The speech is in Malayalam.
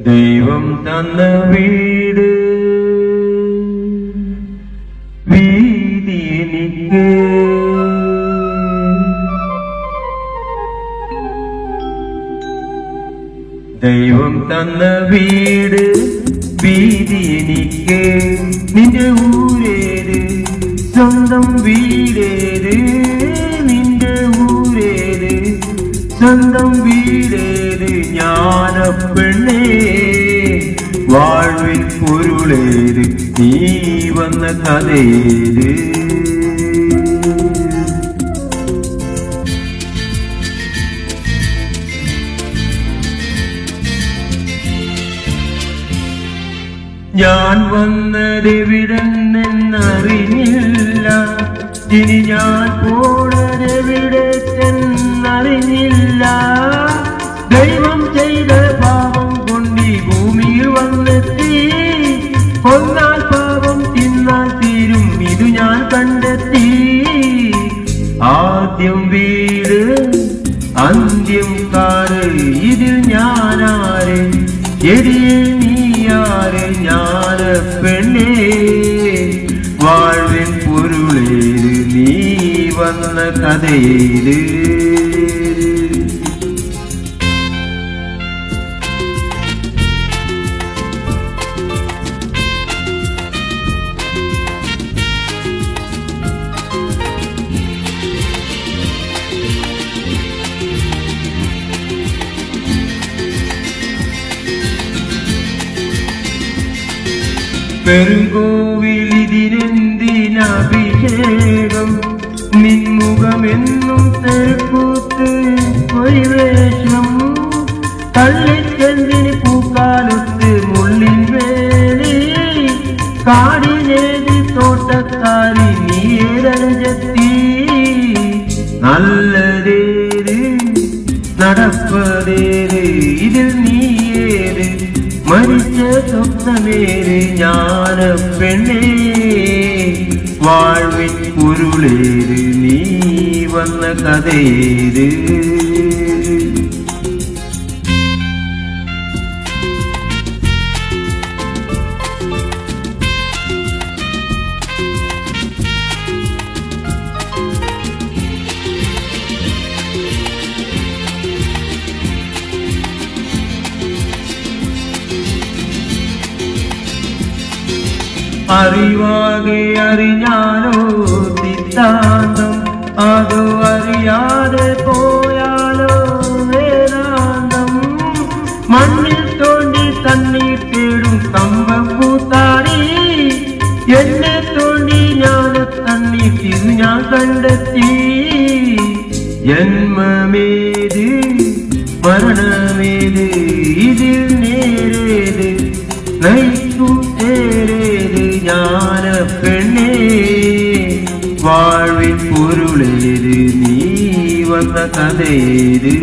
ദൈവം തന്ന വീട് വീതി എനിക്ക് ദൈവം തന്ന വീട് വീതി എനിക്ക് നിന്റെ ഊരേത് സ്വന്തം വീടേത് നിന്റെ ഊരേത് സ്വന്തം വീടേത് ஞான പെണ്ണേ வாழ்வின் பொருளேது നീ വന്ന കഥയേത് ഞാൻ വന്നതെവിടെന്നറിഞ്ഞില്ല ഇനി ഞാൻ പോണതെവിടേക്കെന്നറിഞ്ഞില്ല ദൈവം ചെയ്ത പാപം കൊണ്ട് ഈ ഭൂമിയിൽ വന്നെത്തി കൊന്നാൽ പാപം തിന്നാൽ തീരും ഇതു ഞാൻ കണ്ടെത്തി ആദ്യം വീട് അന്ത്യം കാറ് ഇതിൽ ഞാനാര് എടിയേ നീയാര് ஞான പെണ്ണേ வாழ்வின் பொருളേത് നീ വന്ന കഥയേത് പെരുങ്കോവിലിതിനെന്തിനഭിഷേകം നിൻമുഖമെന്നും തെരുക്കൂത്ത് പരിവേഷം തള്ളിച്ചെന്തിന് പൂക്കാലത്ത് മുള്ളിൻ വേലി കാടിനേതി തോട്ടക്കാരി നീരഞ്ചെത്തി നല്ലതേത് നടപ്പതേത് ഇതിൽ നീയേത് മരിച്ച സ്വപ്നമേത് ஞான പെണ്ണേ வாழ்விൻ പൊരുളേത് നീ വന്ന കഥയേത് അറിവാകെ അറിഞ്ഞാലോ സിദ്ധാന്തം അതോ അറിയാതെ പോയാലോ വേദാന്തം മണ്ണിൽ തോണ്ടി തണ്ണീർ തേടും കമ്പപ്പൂത്താടി എന്നെ തോണ്ടി ഞാൻ തണ്ണീർ തിരു ഞാൻ കണ്ടെത്തി ജന്മമേത് മരണമേത് ഇതിൽ നേരേത് നയിക്കും തേരേത് ஞான പെണ്ണേ வாழ்வின் பொருளേത് നീ വന്ന കഥയേത്